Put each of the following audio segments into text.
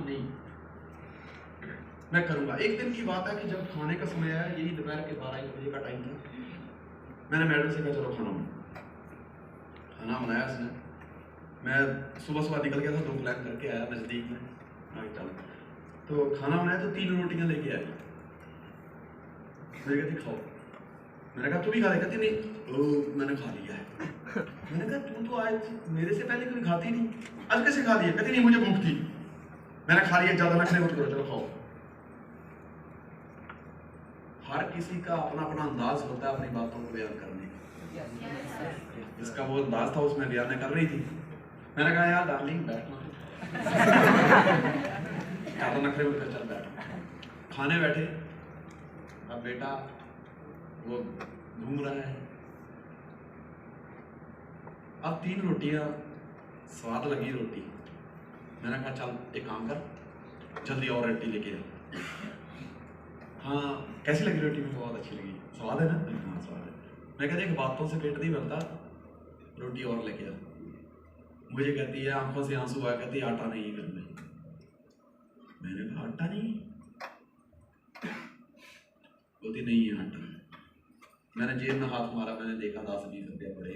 नहीं, मैं करूँगा। एक दिन की बात है कि जब खाने का समय आया, यही दोपहर के 12-1 बजे का टाइम था, मैंने मैडम से कहा चलो खाना बनाया उसने। मैं सुबह निकल गया था, 2 प्लान करके आया नज़दीक में चल, तो खाना बनाया तो 3 रोटियां लेके आया। मुझे कहती खाओ, मैंने कहा तू भी खा ले, कहती नहीं मैंने खा लिया है। मैंने कहा तू तो आज मेरे से पहले कभी खाती नहीं, आज कैसे खा लिया? कहती नहीं मुझे भूख थी, मैंने खा लिया, ज़्यादा नखरे मत करो, चलो खाओ। हर किसी का अपना अपना अंदाज होता है अपनी बातों को बयान करने का। इसका वो अंदाज था, उसमें बयान कर रही थी। मैंने कहा यार डार्लिंग बैठना, ज़्यादा नखरे मत कर, चल बैठ। खाने बैठे, अब बेटा वो घूम रहा है, अब 3 रोटियां, स्वाद लगी रोटी। मैंने कहा चल एक काम कर, जल्दी और रोटी लेके आ। हाँ कैसी लगी रोटी? में बहुत अच्छी लगी, स्वाद है ना? हाँ स्वाद है। मैं कहती देख बातों से पेट नहीं भरता, रोटी और लेके आ। मुझे कहती है, आंखों से आंसू आया, कहती आटा नहीं है घर में। मैंने कहा आटा नहीं? बोलती नहीं है आटा। मैंने जेब में हाथ मारा, मैंने देखा 10-20 रुपया पड़े।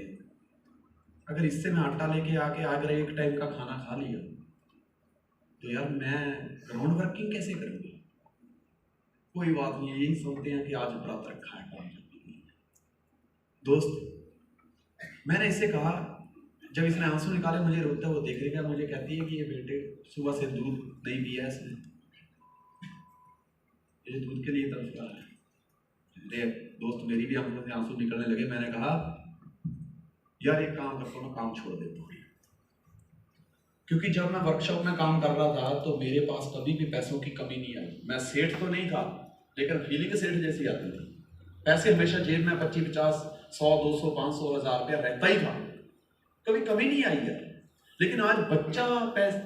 अगर इससे मैं आटा लेके आके अगर एक टाइम का खाना खा लिया तो यार मैं ग्राउंड वर्किंग कैसे करूँगी? कोई बात नहीं, यही सोचते हैं कि आज व्रत रखा है काम करने। दोस्त मैंने इससे कहा, जब इसने आंसू निकाले, मुझे रोते हुए देख रही है, मुझे कहती है कि ये बेटे सुबह से दूध नहीं पिया इसने, ये दूध के लिए तरफ रहा है। दोस्त मेरी भी आंखों से आंसू निकलने लगे। मैंने कहा यार एक काम करता हूँ, मैं काम छोड़ देता हूँ, क्योंकि जब मैं वर्कशॉप में काम कर रहा था तो मेरे पास कभी भी पैसों की कमी नहीं आई। मैं सेठ तो नहीं था, लेकिन फीलिंग सेठ जैसी आती थी। पैसे हमेशा जेब में 25-50, 100, 200, 500, 1000 रुपया रहता ही था, कभी कमी नहीं आई यार। लेकिन आज बच्चा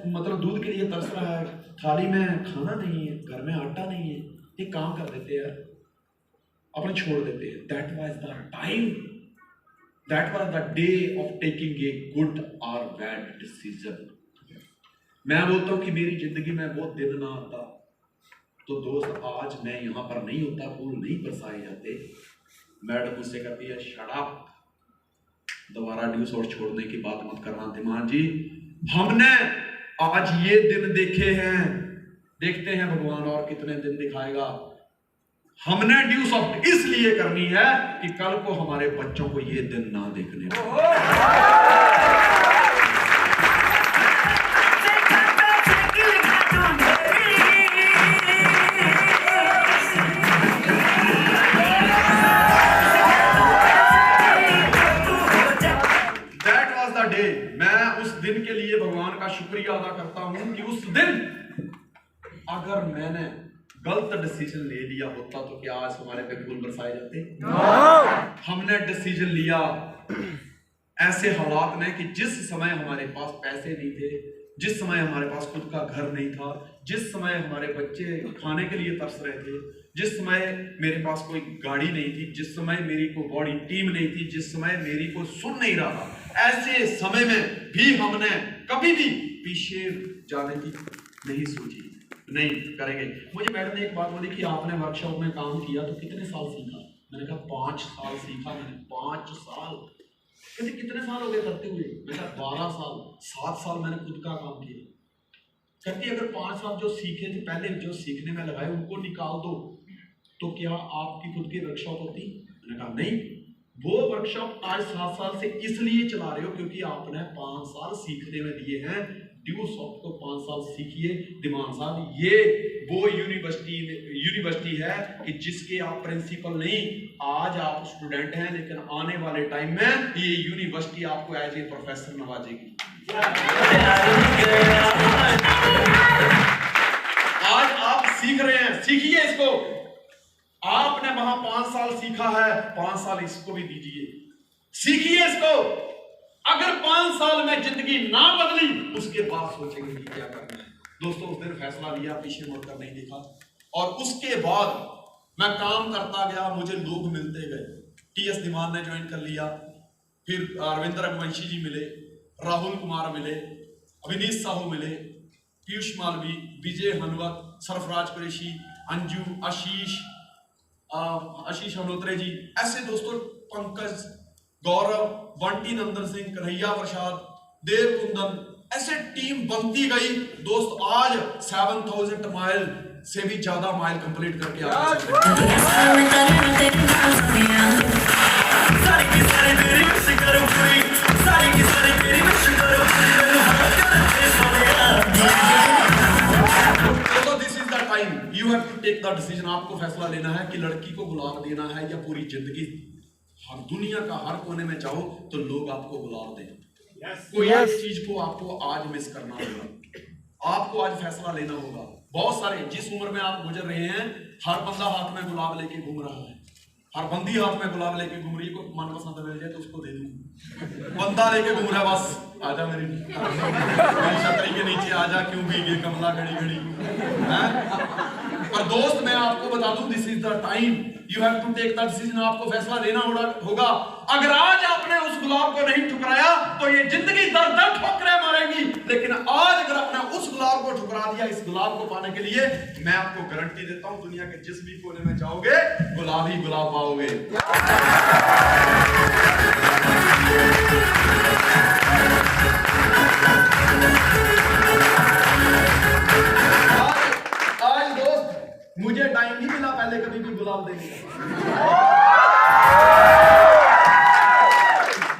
मतलब दूध के लिए तरस रहा है, थाली में खाना नहीं है, घर में आटा नहीं है, ये काम कर देते हैं, अपने छोड़ देते हैं। That was the time, that was the day of taking a good और बैड डिसीजन। मैं बोलता हूँ कि मेरी जिंदगी में बहुत दिन ना आता तो दोस्त आज मैं यहाँ पर नहीं होता, फूल नहीं बरसाए जाते। मैडम मुझसे कहती है शट अप, दोबारा ड्यूस और छोड़ने की बात मत करना। दिमान जी हमने आज ये दिन देखे हैं, देखते हैं भगवान और कितने दिन दिखाएगा। हमने ड्यूस ऑफ इसलिए करनी है कि कल को हमारे बच्चों को ये दिन ना देखने को। मैं उस दिन के लिए भगवान का शुक्रिया अदा करता हूं कि उस दिन अगर मैंने गलत डिसीजन ले लिया होता तो क्या आज हमारे पे फूल बरसाए जाते? हमने डिसीजन लिया ऐसे हालात में कि जिस समय हमारे पास पैसे नहीं थे, जिस समय हमारे पास खुद का घर नहीं था, जिस समय हमारे बच्चे खाने के लिए तरस रहे थे, जिस समय मेरे पास कोई गाड़ी नहीं थी, जिस समय मेरी कोई बॉडी टीम नहीं थी, जिस समय मेरी कोई सुन नहीं रहा था, ऐसे समय में भी हमने कभी भी पीछे जाने की नहीं सोची, नहीं करेंगे। मुझे मैडम ने एक बात बोली कि आपने वर्कशॉप में काम किया तो कितने साल सीखा? मैंने कहा 5 साल सीखा मैंने। 5 साल? कहते कितने साल हो गए करते हुए? मैंने कहा 12 साल। 7 साल मैंने खुद का काम किया। कहती अगर 5 साल जो सीखे थे पहले, जो सीखने में लगाए उनको निकाल दो तो क्या आपकी खुद की वर्कशॉप होती? मैंने कहा नहीं, वो वर्कशॉप आज 7 साल से इसलिए चला रहे हो क्योंकि आपने 5 साल सीखने में दिए हैं। ड्यू सॉफ्ट को 5 साल सीखिए। दिमान साहब ये वो यूनिवर्सिटी है कि जिसके आप प्रिंसिपल नहीं, आज आप स्टूडेंट हैं, लेकिन आने वाले टाइम में ये यूनिवर्सिटी आपको एज ए प्रोफेसर नवाजेगी। आज आप सीख रहे हैं, सीखिए इसको। आपने वहां 5 साल सीखा है, 5 साल इसको भी दीजिए, सीखिए इसको। अगर 5 साल में जिंदगी ना बदली उसके बाद सोचेंगे कि क्या करना है। दोस्तों उस दिन फैसला लिया, पीछे मुड़कर नहीं देखा, और उसके बाद मैं काम करता गया, मुझे लोग मिलते गए। टीएस दिमान ने ज्वाइन कर लिया, फिर अरविंद रघुवंशी जी मिले, राहुल कुमार मिले, अभिनीत साहू मिले, पीयूष मालवी, विजय हनुवत, सरफराज कुरैशी, अंजू, आशीष अमलोत्रे जी, ऐसे दोस्तों, पंकज, गौरव, बंटी नंदन सिंह, कन्हैया प्रसाद, देव कुंदन, ऐसे टीम बनती गई दोस्त। आज 7000 माइल से भी ज्यादा माइल कंप्लीट करके आ You have to take the decision। आपको फैसला लेना है कि लड़की को गुलाब देना है या पूरी जिंदगी हर दुनिया का हर कोने में जाओ तो लोग आपको गुलाब दें। कोई एक चीज को आपको आज मिस करना होगा, आपको आज फैसला लेना होगा। बहुत सारे जिस उम्र में आप गुजर रहे हैं, हर बंदा हाथ में गुलाब लेके घूम रहा है, हर बंदी हाथ में गुलाब लेके घूम रही है। कोई मनपसंद मिल जाए तो उसको दे दूं, बंदा लेके घूम रहा है, बस आजा मेरी छतरी के नीचे आजा, क्यों भीगे कमला घड़ी घड़ी। पर दोस्त मैं आपको बता दूं, this is the time, you have to take the decision. आपको फैसला लेना होगा। अगर आज आपने उस गुलाब को नहीं ठुकराया तो ये जिंदगी दर दर ठोकरें मारेगी, लेकिन आज अगर आपने उस गुलाब को ठुकरा दिया, इस गुलाब को पाने के लिए मैं आपको गारंटी देता हूं, दुनिया के जिस भी कोने में जाओगे गुलाब ही गुलाब पाओगे। आज दोस्त मुझे टाइम नहीं मिला पहले कभी भी गुलाब देने का,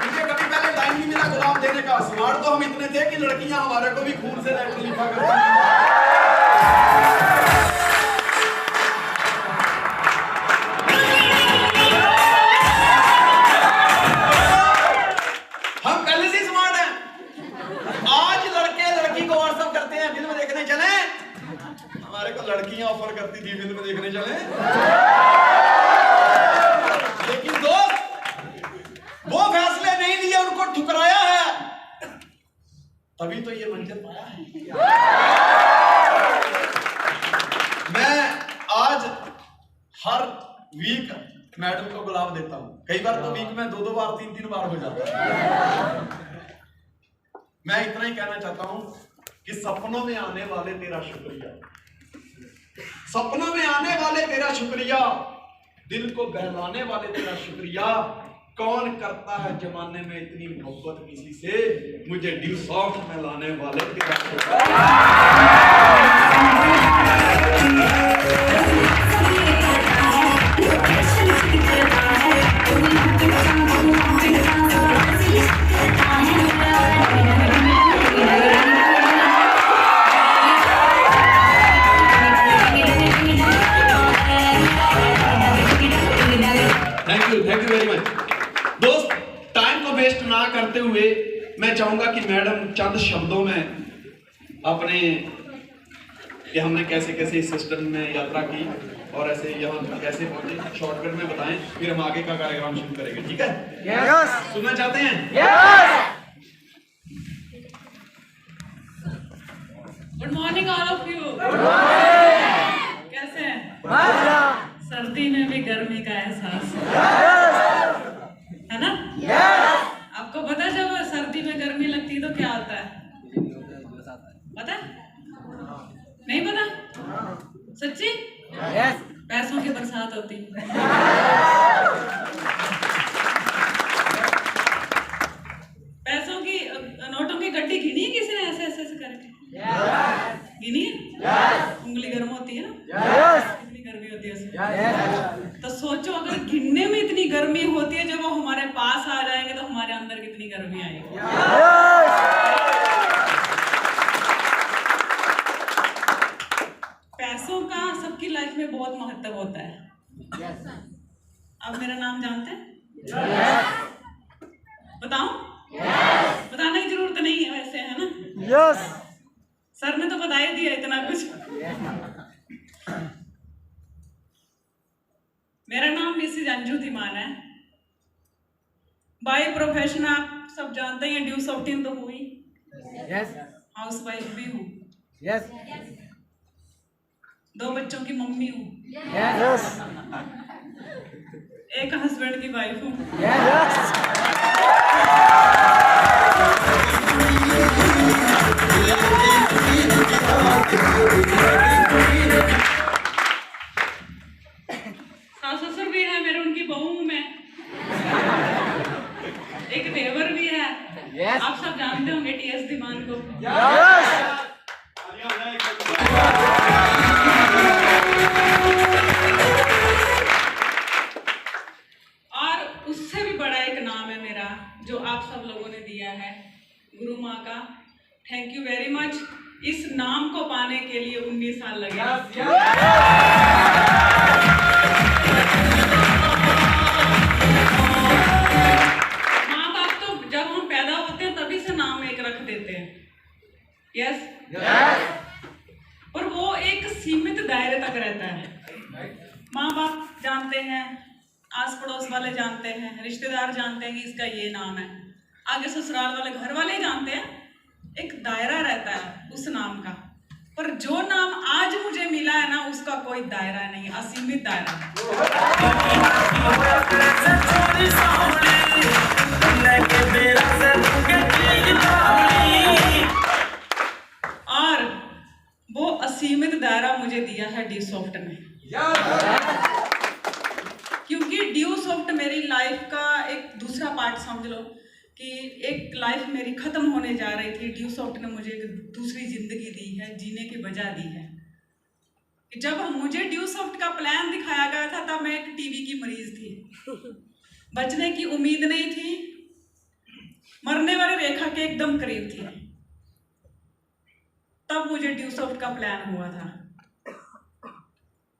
मुझे कभी पहले टाइम नहीं मिला गुलाब देने का। स्मार्ट तो हम इतने थे कि लड़कियां हमारे को भी खून से लेटर लिखा करती थी। हम पहले से स्मार्ट हैं। आज लड़के लड़की को व्हाट्सएप करते हैं, फिल्म देखने चले, हमारे को लड़कियां ऑफर करती थी फिल्म देखने चले। लेकिन दोस्त वो फैसले नहीं लिए, उनको ठुकराया है, तभी तो ये मंजिल पाया है। मैं आज हर वीक मैडम को गुलाब देता हूं, कई बार तो वीक में 2 बार 3 बार हो जाता है। मैं इतना ही कहना चाहता हूं कि सपनों में आने वाले तेरा शुक्रिया, सपनों में आने वाले तेरा शुक्रिया, दिल को बहलाने वाले तेरा शुक्रिया। कौन करता है जमाने में इतनी मोहब्बत किसी से, मुझे ड्यू सॉफ्ट में लाने वाले तेरा शुक्रिया। थैंक यू वेरी मच दोस्त। टाइम को वेस्ट ना करते हुए मैं चाहूंगा कि मैडम चंद शब्दों में अपने कि हमने कैसे कैसे इस सिस्टम में यात्रा की और ऐसे यहाँ कैसे पहुंचे शॉर्टकट में बताएं, फिर हम आगे का कार्यक्रम शुरू करेंगे। ठीक है? yes. सुनना चाहते हैं? yes. Good morning all of you. कैसे हैं? सर्दी में भी गर्मी का एहसास है ना? आपको पता है जब सर्दी में गर्मी लगती है तो क्या होता है? पता है? नहीं पता? सच्ची? पैसों की बरसात होती है। पैसों की नोटों की गड्डी गिनी है किसी ने ऐसे ऐसे ऐसे करके? गिनी है? उंगली गर्म होती है ना? कितनी गर्मी होती है उसमें? तो सोचो अगर गिनने में इतनी गर्मी होती है, जब वो हमारे पास आ जाएंगे तो हमारे अंदर कितनी गर्मी आएगी। पैसों का सबकी लाइफ में बहुत महत्व होता है। अब मेरा नाम जानते हैं? बताऊं? बताने की जरूरत नहीं है वैसे, है ना? सर ने तो बता ही दिया इतना कुछ। मेरा नाम मिसेज अंजू धीमान है। बाय प्रोफेशन आप सब जानते हैं, ड्यू सॉफ्ट तो हुई, हाउस वाइफ भी हूँ, 2 बच्चों की मम्मी हूँ, एक हस्बैंड की वाइफ हूँ। सास ससुर भी है मेरे, उनकी बहू हूं मैं, एक देवर भी है। आप सब जानते होंगे टीएस दीवान को। और उससे भी बड़ा एक नाम है मेरा जो आप सब लोगों ने दिया है, गुरु माँ का। Thank you very much. इस नाम को पाने के लिए 19 साल लगे। माँ बाप तो जब हम पैदा होते हैं तभी से नाम एक रख देते हैं। यस, और वो एक सीमित दायरे तक रहता है। माँ बाप जानते हैं, आस पड़ोस वाले जानते हैं, रिश्तेदार जानते हैं कि इसका ये नाम है, आगे ससुराल वाले घर वाले जानते हैं। एक दायरा रहता है उस नाम का। पर जो नाम आज मुझे मिला है ना, उसका कोई दायरा नहीं, असीमित दायरा। और वो असीमित दायरा मुझे दिया है ड्यू सॉफ्ट ने। क्योंकि ड्यू सॉफ्ट मेरी लाइफ का एक दूसरा पार्ट समझ लो कि एक लाइफ मेरी खत्म होने जा रही थी। ड्यू सॉफ्ट ने मुझे एक दूसरी जिंदगी दी है, जीने की वजह दी है। जब मुझे ड्यू सॉफ्ट का प्लान दिखाया गया था तब मैं एक टीबी की मरीज थी, बचने की उम्मीद नहीं थी, मरने वाली रेखा के एकदम करीब थी। तब मुझे ड्यू सॉफ्ट का प्लान हुआ था।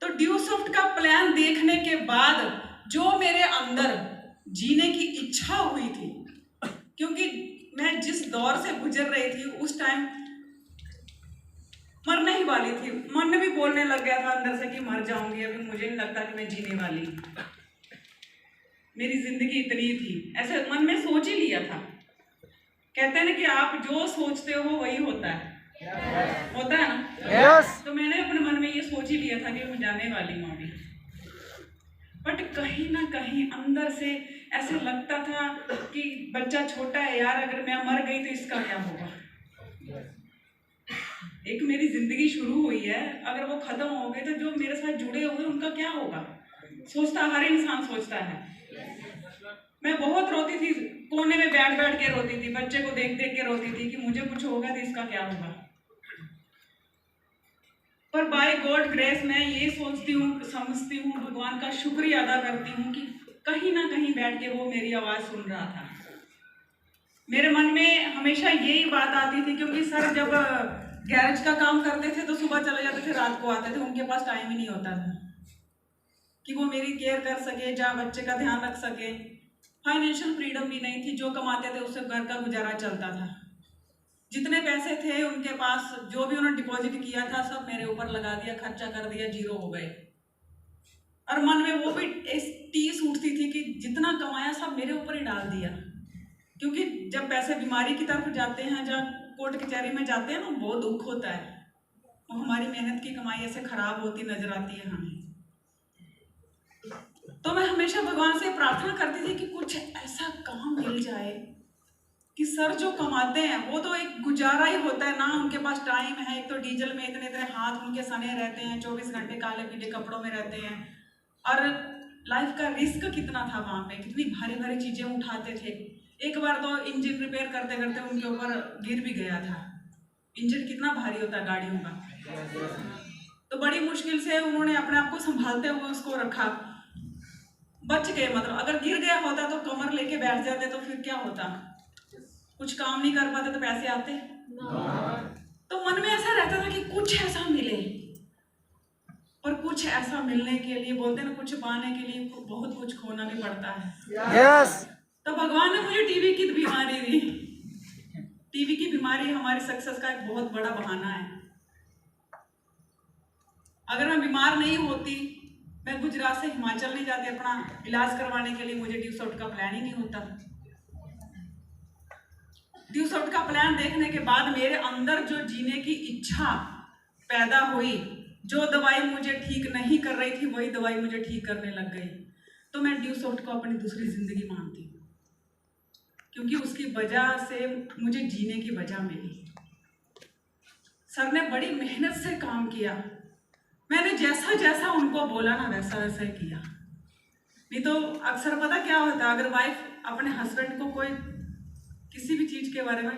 तो ड्यू सॉफ्ट का प्लान देखने के बाद जो मेरे अंदर जीने की इच्छा हुई थी, क्योंकि मैं जिस दौर से गुजर रही थी उस टाइम मरने ही वाली थी। मन भी बोलने लग गया था अंदर से कि मर जाऊंगी, अभी मुझे नहीं लगता कि मैं जीने वाली, मेरी जिंदगी इतनी थी, ऐसे मन में सोच ही लिया था। कहते हैं ना कि आप जो सोचते हो वही होता है, होता है ना। तो मैंने अपने मन में ये सोच ही लिया था कि मैं जाने वाली हूँ अभी। बट कहीं ना कहीं अंदर से ऐसे लगता था कि बच्चा छोटा है यार, अगर मैं मर गई तो इसका क्या होगा। एक मेरी जिंदगी शुरू हुई है, अगर वो खत्म हो गई तो जो मेरे साथ जुड़े हुए उनका क्या होगा। सोचता, हर इंसान सोचता है। मैं बहुत रोती थी, कोने में बैठ बैठ के रोती थी, बच्चे को देख देख के रोती थी कि मुझे कुछ होगा तो इसका क्या होगा। पर बाय गॉड ग्रेस मैं ये सोचती हूँ, समझती हूँ, भगवान का शुक्रिया अदा करती हूँ कि कहीं ना कहीं बैठ के वो मेरी आवाज़ सुन रहा था। मेरे मन में हमेशा यही बात आती थी, क्योंकि सर जब गैरेज का काम करते थे तो सुबह चले जाते थे, रात को आते थे, उनके पास टाइम ही नहीं होता था कि वो मेरी केयर कर सके, जहाँ बच्चे का ध्यान रख सके। फाइनेंशियल फ्रीडम भी नहीं थी, जो कमाते थे उससे घर का गुजारा चलता था। जितने पैसे थे उनके पास, जो भी उन्होंने डिपॉजिट किया था सब मेरे ऊपर लगा दिया, खर्चा कर दिया, जीरो हो गए। और मन में वो भी टीस उठती थी कि जितना कमाया सब मेरे ऊपर ही डाल दिया। क्योंकि जब पैसे बीमारी की तरफ जाते हैं, जब कोर्ट कचहरी में जाते हैं ना, बहुत दुख होता है। वो हमारी मेहनत की कमाई ऐसे खराब होती नजर आती है हमें। तो मैं हमेशा भगवान से प्रार्थना करती थी कि कुछ ऐसा काम मिल जाए कि सर जो कमाते हैं वो तो एक गुजारा ही होता है ना, उनके पास टाइम है। एक तो डीजल में इतने इतने हाथ उनके सने रहते हैं, 24 घंटे काले पीले कपड़ों में रहते हैं। और लाइफ का रिस्क कितना था वहाँ पे, कितनी भारी भारी चीजें उठाते थे। एक बार तो इंजन रिपेयर करते करते उनके ऊपर गिर भी गया था। इंजन कितना भारी होता है गाड़ियों का। तो बड़ी मुश्किल से उन्होंने अपने आप को संभालते हुए उसको रखा, बच गए। मतलब अगर गिर गया होता तो कमर लेके बैठ जाते तो फिर क्या होता, कुछ काम नहीं कर पाते तो पैसे आते। तो मन में ऐसा रहता था कि कुछ ऐसा मिले। और कुछ ऐसा मिलने के लिए, बोलते हैं ना, कुछ पाने के लिए बहुत कुछ खोना भी पड़ता है। तो भगवान ने मुझे टीबी की बीमारी दी। टीबी की बीमारी हमारी सक्सेस का एक बहुत बड़ा बहाना है। अगर मैं बीमार नहीं होती, मैं गुजरात से हिमाचल नहीं जाती अपना इलाज करवाने के लिए, मुझे ड्यू सॉफ्ट का प्लान ही नहीं होता। ड्यू सॉफ्ट का प्लान देखने के बाद मेरे अंदर जो जीने की इच्छा पैदा हुई, जो दवाई मुझे ठीक नहीं कर रही थी वही दवाई मुझे ठीक करने लग गई। तो मैं ड्यू सॉफ्ट को अपनी दूसरी जिंदगी मानती हूँ, क्योंकि उसकी वजह से मुझे जीने की वजह मिली। सर ने बड़ी मेहनत से काम किया। मैंने जैसा जैसा उनको बोला ना वैसा वैसा ही किया। नहीं तो अक्सर पता क्या होता है, अगर वाइफ अपने हस्बैंड को कोई किसी भी चीज के बारे में,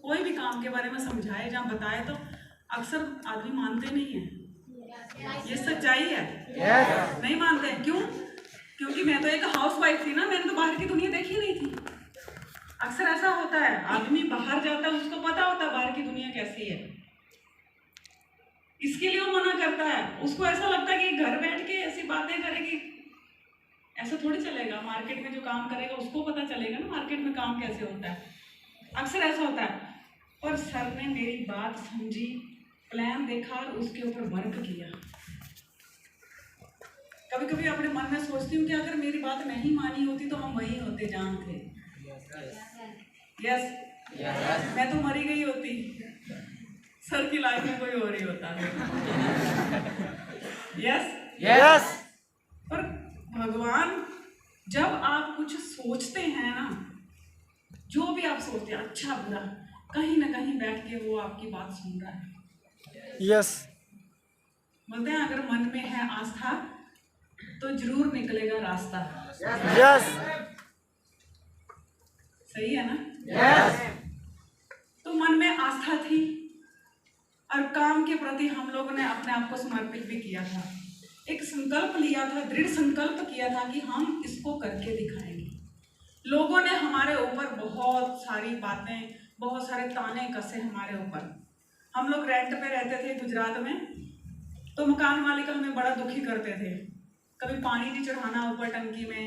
कोई भी काम के बारे में समझाए या बताए तो अक्सर आदमी मानते नहीं है। ये सच्चाई है। नहीं मानते हैं। क्यों? क्योंकि मैं तो एक हाउस वाइफ थी ना, मैंने तो बाहर की दुनिया देखी नहीं थी। अक्सर ऐसा होता है, आदमी बाहर जाता है, उसको पता होता है बाहर की दुनिया कैसी है, इसके लिए वो मना करता है। उसको ऐसा लगता है कि घर बैठ के ऐसी बातें करेगी, ऐसा थोड़ी चलेगा। मार्केट में जो काम करेगा उसको पता चलेगा ना मार्केट में काम कैसे होता है। अक्सर ऐसा होता है। और सर ने मेरी बात समझी, प्लान देखा और उसके ऊपर वर्क किया। कभी कभी अपने मन में सोचती हूँ कि अगर मेरी बात नहीं मानी होती तो हम वहीं होते जहाँ थे। यस, मैं तो मरी गई होती, सर की लाइफ में कोई और ही होता। यस। पर भगवान, जब आप कुछ सोचते हैं ना, जो भी आप सोचते हैं अच्छा बुरा, कहीं ना कहीं बैठ के वो आपकी बात सुन रहा है। यस। बोलते हैं अगर मन में है आस्था तो जरूर निकलेगा रास्ता। यस। सही है ना? यस। तो मन में आस्था थी और काम के प्रति हम लोगों ने अपने आप को समर्पित भी किया था। एक संकल्प लिया था, दृढ़ संकल्प किया था कि हम इसको करके दिखाएंगे। लोगों ने हमारे ऊपर बहुत सारी बातें, बहुत सारे ताने कसे हमारे ऊपर। हम लोग रेंट पे रहते थे गुजरात में, तो मकान मालिक हमें बड़ा दुखी करते थे। कभी पानी नहीं चढ़ाना ऊपर टंकी में,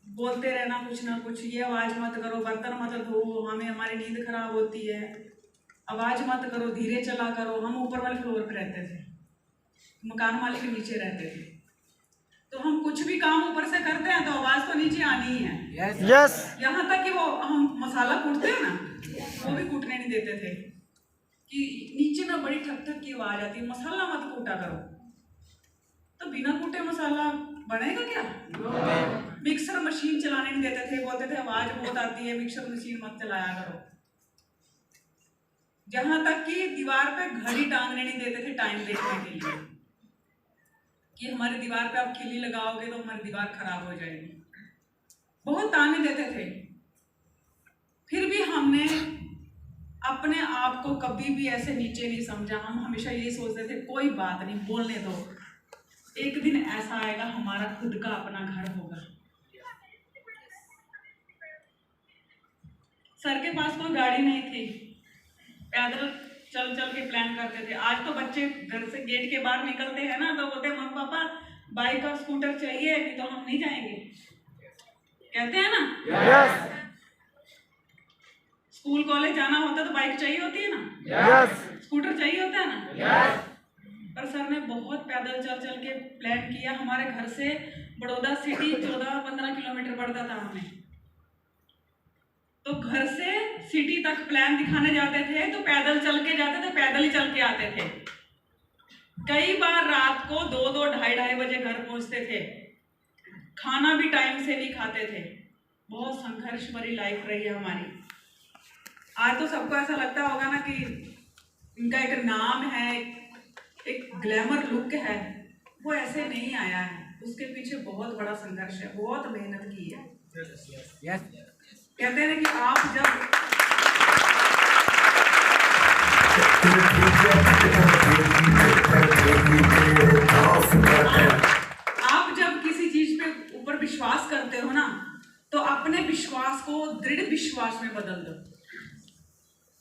बोलते रहना कुछ ना कुछ, ये आवाज मत करो, बर्तन मत धो, हमें हमारी नींद खराब होती है, आवाज मत करो, धीरे चला करो। हम ऊपर वाले फ्लोर पे रहते थे, मकान मालिक के नीचे रहते थे, तो हम कुछ भी काम ऊपर से करते हैं तो आवाज तो नीचे आनी ही है। यस। यहाँ तक कि वो हम मसाला कूटते हैं ना, वो भी कूटने नहीं देते थे कि नीचे ना बड़ी ठक ठक की आवाज आती है, मसाला मत कूटा करो। तो बिना कूटे मसाला बनेगा क्या? मिक्सर मशीन चलाने नहीं देते थे, बोलते थे आवाज बहुत आती है, मिक्सर मशीन मत चलाया करो। जहां तक कि दीवार पे घड़ी टांगने नहीं देते थे टाइम देखने के लिए, कि हमारी दीवार पे आप खिल्ली लगाओगे तो हमारी दीवार खराब हो जाएगी। बहुत ताने देते थे। फिर भी हमने अपने आप को कभी भी ऐसे नीचे नहीं समझा। हम हमेशा यही सोचते थे कोई बात नहीं, बोलने दो, एक दिन ऐसा आएगा हमारा खुद का अपना घर होगा। सर के पास कोई गाड़ी नहीं थी, पैदल चल चल के प्लान करते थे। आज तो बच्चे घर से गेट के बाहर निकलते हैं ना तो बोलते हैं मम्मी पापा बाइक और स्कूटर चाहिए, नहीं तो हम नहीं जाएंगे, कहते हैं ना। यस। स्कूल कॉलेज जाना होता तो बाइक चाहिए होती है ना, यस। स्कूटर चाहिए होता है ना। यस। पर सर ने बहुत पैदल चल चल के प्लान किया। हमारे घर से बड़ौदा सिटी 14-15 किलोमीटर पड़ता था हमें, तो घर से सिटी तक प्लान दिखाने जाते थे तो पैदल चल के जाते थे, पैदल ही चल के आते थे। कई बार रात को 2-2, 2:30 बजे घर पहुंचते थे, खाना भी टाइम से नहीं खाते थे। बहुत संघर्ष भरी लाइफ रही है हमारी। आज तो सबको ऐसा लगता होगा ना कि इनका एक नाम है, एक ग्लैमर लुक है, वो ऐसे नहीं आया है। उसके पीछे बहुत बड़ा संघर्ष है, बहुत मेहनत की है। कहते हैं कि आप जब किसी चीज पे ऊपर विश्वास करते हो ना तो अपने विश्वास को दृढ़ विश्वास में बदल दो।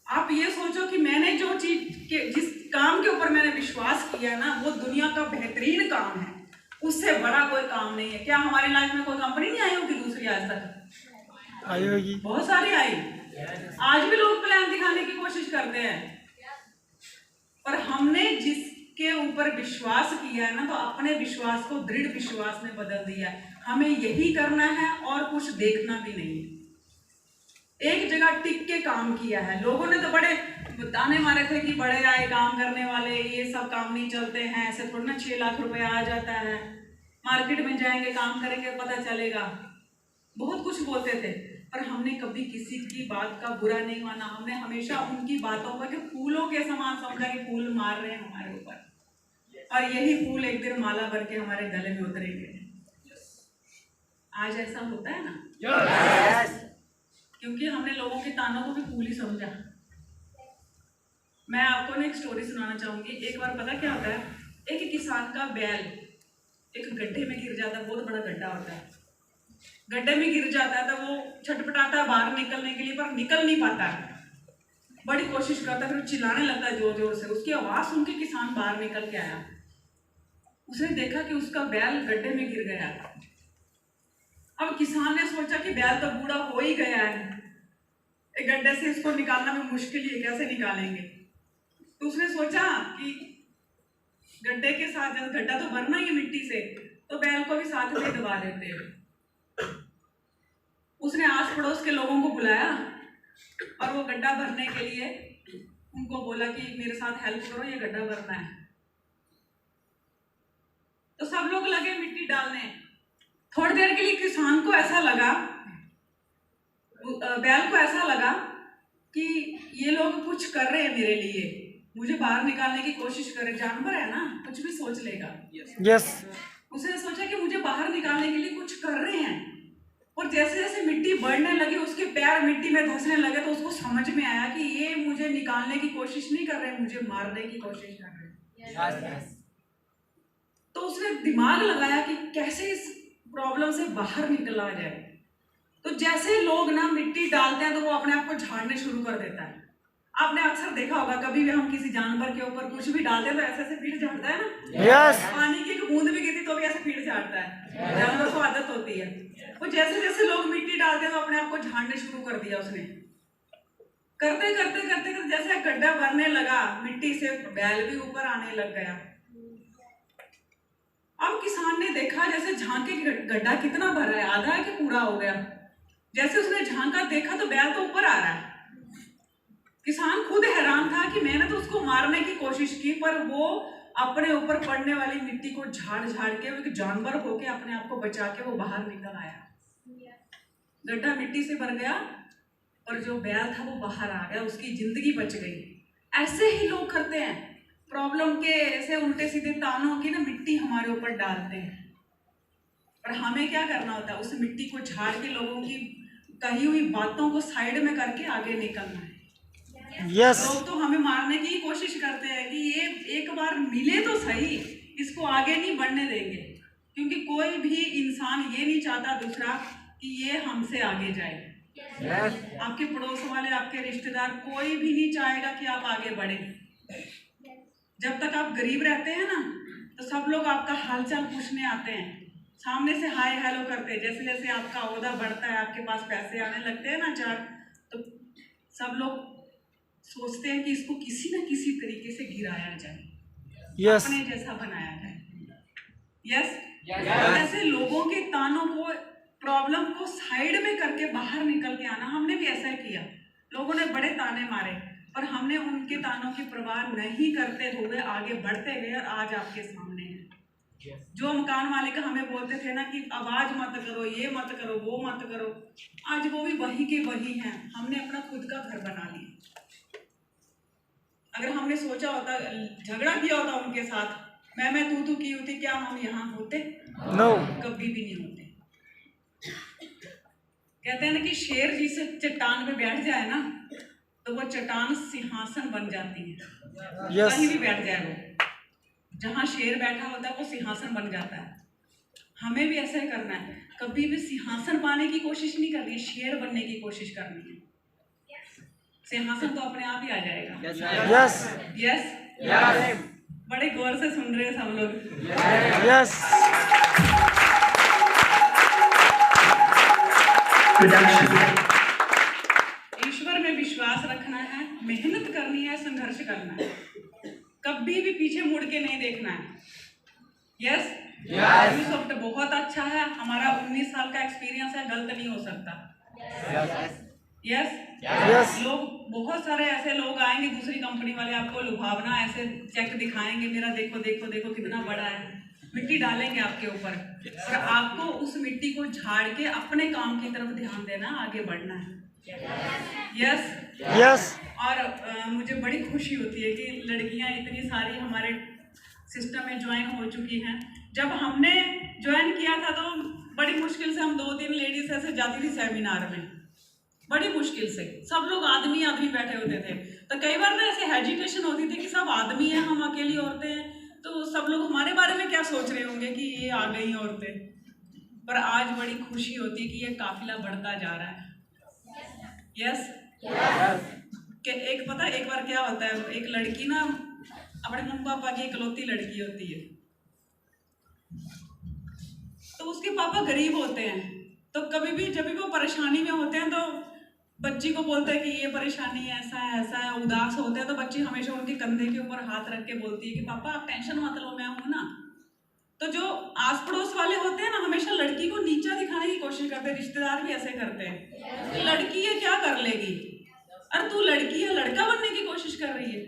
आप ये सोचो कि मैंने जो चीज के जिस काम के ऊपर मैंने विश्वास किया ना वो दुनिया का बेहतरीन काम है, उससे बड़ा कोई काम नहीं है। क्या हमारी लाइफ में कोई कंपनी नहीं आई होगी दूसरी आज तक? आई होगी, बहुत सारी आई। आज भी लोग प्लान दिखाने की कोशिश करते हैं, पर हमने जिसके ऊपर विश्वास किया है ना तो अपने विश्वास को दृढ़ विश्वास में बदल दिया। हमें यही करना है और कुछ देखना भी नहीं है। एक जगह टिक के काम किया है। लोगों ने तो बड़े ताने मारे थे कि बड़े आए काम करने वाले, ये सब काम नहीं चलते हैं, ऐसे थोड़ा ना 6 लाख रुपया आ जाता है, मार्केट में जाएंगे काम करेंगे पता चलेगा, बहुत कुछ बोलते थे। पर हमने कभी किसी की बात का बुरा नहीं माना। हमने हमेशा उनकी बातों को कि फूलों के समान समझा कि फूल मार रहे हैं हमारे ऊपर, और यही फूल एक दिन माला भर के हमारे गले में उतरेंगे। आज ऐसा होता है ना? क्योंकि हमने लोगों के तानों को भी फूल ही समझा। मैं आपको ना एक स्टोरी सुनाना चाहूंगी। एक बार पता क्या होता है, एक किसान का बैल एक गड्ढे में गिर जाता है, बहुत बड़ा गड्ढा होता है, गड्ढे में गिर जाता है तो वो छटपटाता है बाहर निकलने के लिए, पर निकल नहीं पाता है। बड़ी कोशिश करता है, फिर चिल्लाने लगता है जोर जोर से। उसकी आवाज सुन के किसान बाहर निकल के आया। उसने देखा कि उसका बैल गड्ढे में गिर गया। अब किसान ने सोचा कि बैल तो बूढ़ा हो ही गया है, एक गड्ढे से इसको निकालना में मुश्किल ही है, कैसे निकालेंगे। तो उसने सोचा कि गड्ढे के साथ, जब गड्ढा तो भरना ही है मिट्टी से, तो बैल को भी साथ में दबा देते हैं। उसने आस पड़ोस के लोगों को बुलाया और वो गड्ढा भरने के लिए उनको बोला कि मेरे साथ हेल्प करो, ये गड्ढा भरना है। तो सब लोग लगे मिट्टी डालने। थोड़ी देर के लिए किसान को ऐसा लगा, बैल को ऐसा लगा कि ये लोग कुछ कर रहे हैं मेरे लिए, मुझे बाहर निकालने की कोशिश कर रहे। जानवर है ना, कुछ भी सोच लेगा। यस। उसने सोचा कि मुझे बाहर निकालने के लिए कुछ कर रहे हैं, और जैसे जैसे मिट्टी बढ़ने लगी, उसके पैर मिट्टी में धंसने लगे, तो उसको समझ में आया कि ये मुझे निकालने की कोशिश नहीं कर रहे, मुझे मारने की कोशिश कर रहे हैं। तो उसने दिमाग लगाया कि कैसे इस प्रॉब्लम से बाहर निकला जाए। तो जैसे लोग ना मिट्टी डालते हैं तो वो अपने आप को झाड़ने शुरू कर देता है। आपने अक्सर देखा होगा, कभी भी हम किसी जानवर के ऊपर कुछ भी डालते हैं तो ऐसे ऐसे पीठ झाड़ता है ना। यस। पानी की एक बूंद भी गिरती तो भी ऐसे पीठ झाड़ता है, जानवर को आदत होती है। वो जैसे जैसे लोग मिट्टी डालते हैं तो अपने आप को झाड़ने शुरू कर दिया उसने। करते करते करते करते जैसे गड्ढा भरने लगा मिट्टी से, बैल भी ऊपर आने लग गया। अब किसान ने देखा जैसे झांके गड्ढा कितना भरा है, आधा है कि पूरा हो गया। जैसे उसने झांका, देखा तो बैल तो ऊपर आ रहा है। किसान खुद हैरान था कि मैंने तो उसको मारने की कोशिश की, पर वो अपने ऊपर पड़ने वाली मिट्टी को झाड़ झाड़ के एक जानवर होके अपने आप को बचा के वो बाहर निकल आया। गड्ढा मिट्टी से भर गया और जो बैल था वो बाहर आ गया, उसकी जिंदगी बच गई। ऐसे ही लोग करते हैं, प्रॉब्लम के ऐसे उल्टे सीधे तानों की ना मिट्टी हमारे ऊपर डालते हैं। और हमें क्या करना होता है, उस मिट्टी को झाड़ के लोगों की कही हुई बातों को साइड में करके आगे निकलना है। यस। लोग तो हमें मारने की कोशिश करते हैं कि ये एक बार मिले तो सही, इसको आगे नहीं बढ़ने देंगे, क्योंकि कोई भी इंसान ये नहीं चाहता दूसरा कि ये हमसे आगे जाए। आपके पड़ोस वाले, आपके रिश्तेदार, कोई भी नहीं चाहेगा कि आप आगे बढ़े। जब तक आप गरीब रहते हैं ना, तो सब लोग आपका हालचाल पूछने आते हैं, सामने से हाय हेलो करते हैं। जैसे जैसे आपका ओहदा बढ़ता है, आपके पास पैसे आने लगते हैं ना चार, तो सब लोग सोचते हैं कि इसको किसी न किसी तरीके से गिराया जाए, यस। अपने जैसा बनाया जाए। यस। ऐसे लोगों के तानों को, प्रॉब्लम को साइड में करके बाहर निकल के आना। हमने भी ऐसा किया। लोगों ने बड़े ताने मारे, पर हमने उनके तानों की परवाह नहीं करते हुए आगे बढ़ते गए, और आज आपके सामने है। जो मकान मालिक हमें बोलते थे ना कि आवाज मत करो, ये मत करो, वो मत करो, आज वो भी वही के वही हैं। हमने अपना खुद का घर बना लिया। अगर हमने सोचा होता, झगड़ा किया होता उनके साथ, मैं तू की होती, क्या हम यहाँ होते? नो। कभी भी नहीं होते। कहते हैं ना कि शेर जिस चट्टान पे बैठ जाए ना, तो वो चट्टान सिंहासन बन जाती है। यस। कहीं भी बैठ जाए वो, जहाँ शेर बैठा होता है वो सिंहासन बन जाता है। हमें भी ऐसा ही करना है, कभी भी सिंहासन पाने की कोशिश नहीं करनी, शेर बनने की कोशिश करनी है। सिंहासन तो अपने आप ही आ जाएगा। यस। यस। बड़े गौर से सुन रहे हैं सब लोग। यस। ईश्वर में विश्वास रखना है, मेहनत करनी है, संघर्ष करना है, कभी भी पीछे मुड़ के नहीं देखना है। यस। यूसुफ तो बहुत अच्छा है, हमारा 19 साल का एक्सपीरियंस है, गलत नहीं हो सकता। यस। लोग, बहुत सारे ऐसे लोग आएंगे, दूसरी कंपनी वाले आपको लुभावना, ऐसे चेक दिखाएंगे, मेरा देखो देखो देखो कितना बड़ा है, मिट्टी डालेंगे आपके ऊपर और आपको उस मिट्टी को झाड़ के अपने काम की तरफ ध्यान देना, आगे बढ़ना है। यस यस और मुझे बड़ी खुशी होती है कि लड़कियां इतनी सारी हमारे सिस्टम में ज्वाइन हो चुकी हैं। जब हमने ज्वाइन किया था तो बड़ी मुश्किल से हम 2-3 लेडीज ऐसे जाती थी सेमिनार में, बड़ी मुश्किल से। सब लोग आदमी आदमी बैठे होते थे, तो कई बार ना ऐसे हेजिटेशन होती थी कि सब आदमी हैं, हम अकेली औरतें हैं, तो सब लोग हमारे बारे में क्या सोच रहे होंगे कि ये आ गई औरतें। पर आज बड़ी खुशी होती है कि ये काफिला बढ़ता जा रहा है। यस कि एक बार क्या होता है, एक लड़की ना अपने मम्मी पापा की इकलौती लड़की होती है, तो उसके पापा गरीब होते हैं, तो कभी भी जब भी वो परेशानी में होते हैं तो बच्ची को बोलते हैं कि ये परेशानी है, ऐसा है, उदास होते हैं, तो बच्ची हमेशा उनके कंधे के ऊपर हाथ रख के बोलती है कि पापा आप टेंशन मत लो, मैं हूं ना। तो जो आस पड़ोस वाले होते हैं ना, हमेशा लड़की को नीचा दिखाने की कोशिश करते हैं, रिश्तेदार भी ऐसे करते हैं कि लड़की है क्या कर लेगी, अरे तू लड़की है, लड़का बनने की कोशिश कर रही है।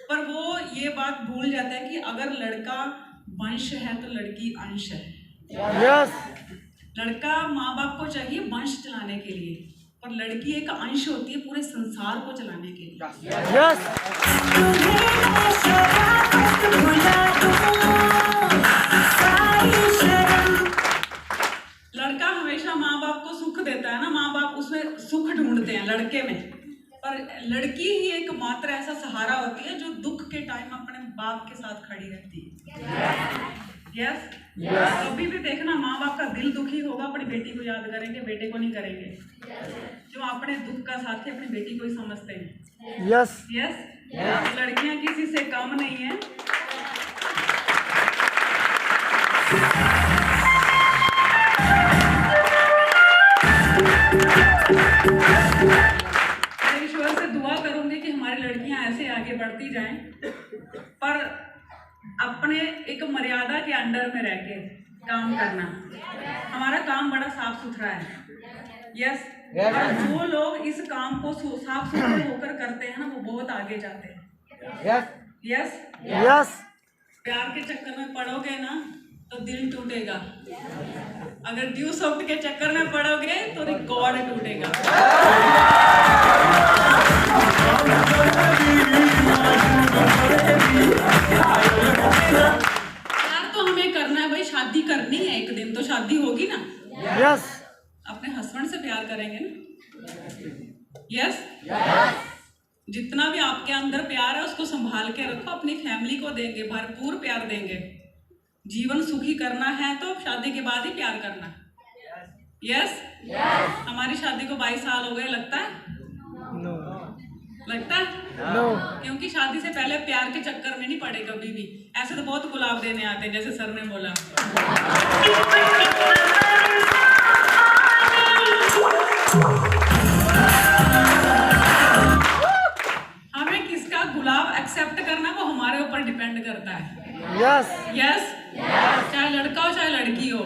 पर वो ये बात भूल जाता है कि अगर लड़का वंश है तो लड़की अंश है। यस लड़का माँ बाप को चाहिए वंश चलाने के लिए, और लड़की एक अंश होती है पूरे संसार को चलाने के लिए। यस लड़का हमेशा माँ बाप को सुख देता है ना, माँ बाप उसमें सुख ढूंढते हैं लड़के में, पर लड़की ही एक मात्र ऐसा सहारा होती है जो दुख के टाइम अपने बाप के साथ खड़ी रहती है। यस कभी भी देखना, माँ बाप का दिल दुखी होगा, अपनी बेटी को याद करेंगे, बेटे को नहीं करेंगे। जो अपने दुख का साथी अपनी बेटी को ही समझते हैं। यस यस लड़कियां किसी से कम नहीं है। मैं ईश्वर से दुआ करूंगी कि हमारी लड़कियां ऐसे आगे बढ़ती जाएं, पर अपने एक मर्यादा के अंडर में रह के काम करना। हमारा काम बड़ा साफ सुथरा है। यस और जो लोग इस काम को साफ सुथरे होकर करते हैं ना, वो बहुत आगे जाते हैं। यस यस प्यार के चक्कर में पड़ोगे ना तो दिल टूटेगा, अगर ड्यू सॉफ्ट के चक्कर में पड़ोगे तो रिकॉर्ड टूटेगा। प्यार तो हमें करना है भाई, शादी करनी है, एक दिन तो शादी होगी ना। यस अपने हस्बैंड से प्यार करेंगे ना। यस जितना भी आपके अंदर प्यार है उसको संभाल के रखो, अपनी फैमिली को देंगे, भरपूर प्यार देंगे। जीवन सुखी करना है तो शादी के बाद ही प्यार करना। यस हमारी शादी को 22 साल हो गए, लगता है? नो लगता है नो क्योंकि शादी से पहले प्यार के चक्कर में नहीं पड़े कभी भी। ऐसे तो बहुत गुलाब देने आते हैं, जैसे सर ने बोला। हमें किसका गुलाब एक्सेप्ट करना वो हमारे ऊपर डिपेंड करता है। यस यस चाहे लड़का हो चाहे लड़की हो,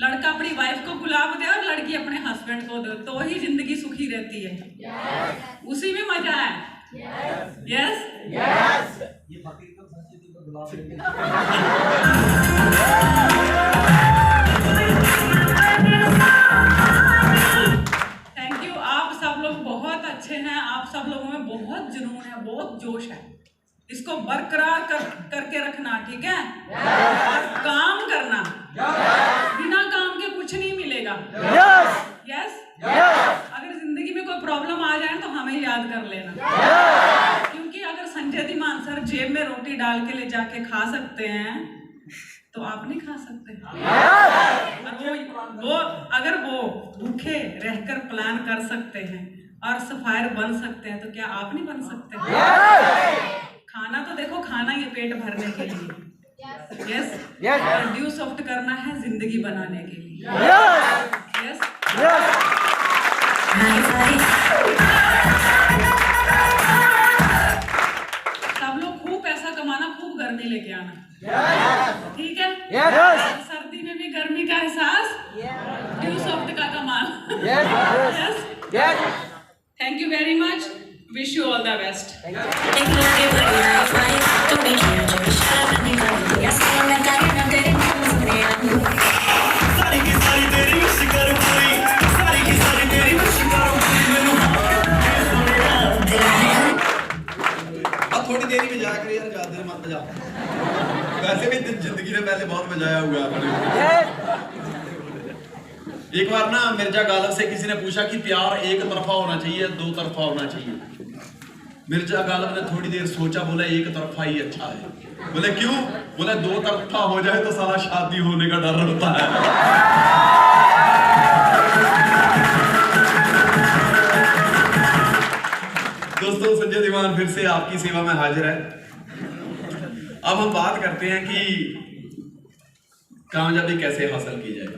लड़का अपनी वाइफ को गुलाब दे और लड़की अपने हस्बैंड को दे, तो ही जिंदगी सुखी रहती है। उसी में मजा है। Yes thank you. आप सब लोग बहुत अच्छे हैं, आप सब लोगों में बहुत जुनून है, बहुत जोश है। इसको बरकरार करके रखना, ठीक है? और काम करना, बिना काम के कुछ नहीं मिलेगा। यस अगर जिंदगी में कोई प्रॉब्लम आ जाए तो हमें याद कर लेना, क्योंकि अगर संजय धीमान सर जेब में रोटी डाल के ले जाके खा सकते हैं तो आप नहीं खा सकते। और वो अगर वो भूखे रहकर प्लान कर सकते हैं और सफायर बन सकते हैं तो क्या आप नहीं बन सकते? खाना तो देखो, खाना ये पेट भरने के लिए। यस और ड्यू सॉफ्ट करना है जिंदगी बनाने के लिए। यस सब लोग खूब पैसा कमाना, खूब गर्मी लेके आना, ठीक है? सर्दी में भी गर्मी का एहसास, ड्यू सॉफ्ट का कमाल। Yes thank you very much, wish you all the best. से मत बजा। वैसे भी जिंदगी ने पहले बहुत बजाया हुआ है अपने। एक बार ना मिर्जा गालिब से किसी ने पूछा कि प्यार एक तरफा होना चाहिए, दो तरफा होना चाहिए। मिर्जा गालिब ने थोड़ी देर सोचा, बोला एक तरफा ही अच्छा है। बोले क्यों? बोले दो तरफा हो जाए तो साला शादी होने का डर होता है। दोस्तों, संजय दीवान फिर से आपकी सेवा में हाजिर है। अब हम बात करते हैं कि कामयाबी कैसे हासिल की जाए।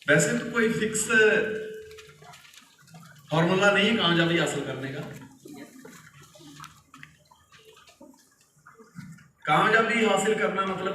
वैसे तो कोई फिक्स फॉर्मूला नहीं है कामयाबी हासिल करने का। कामयाबी हासिल करना मतलब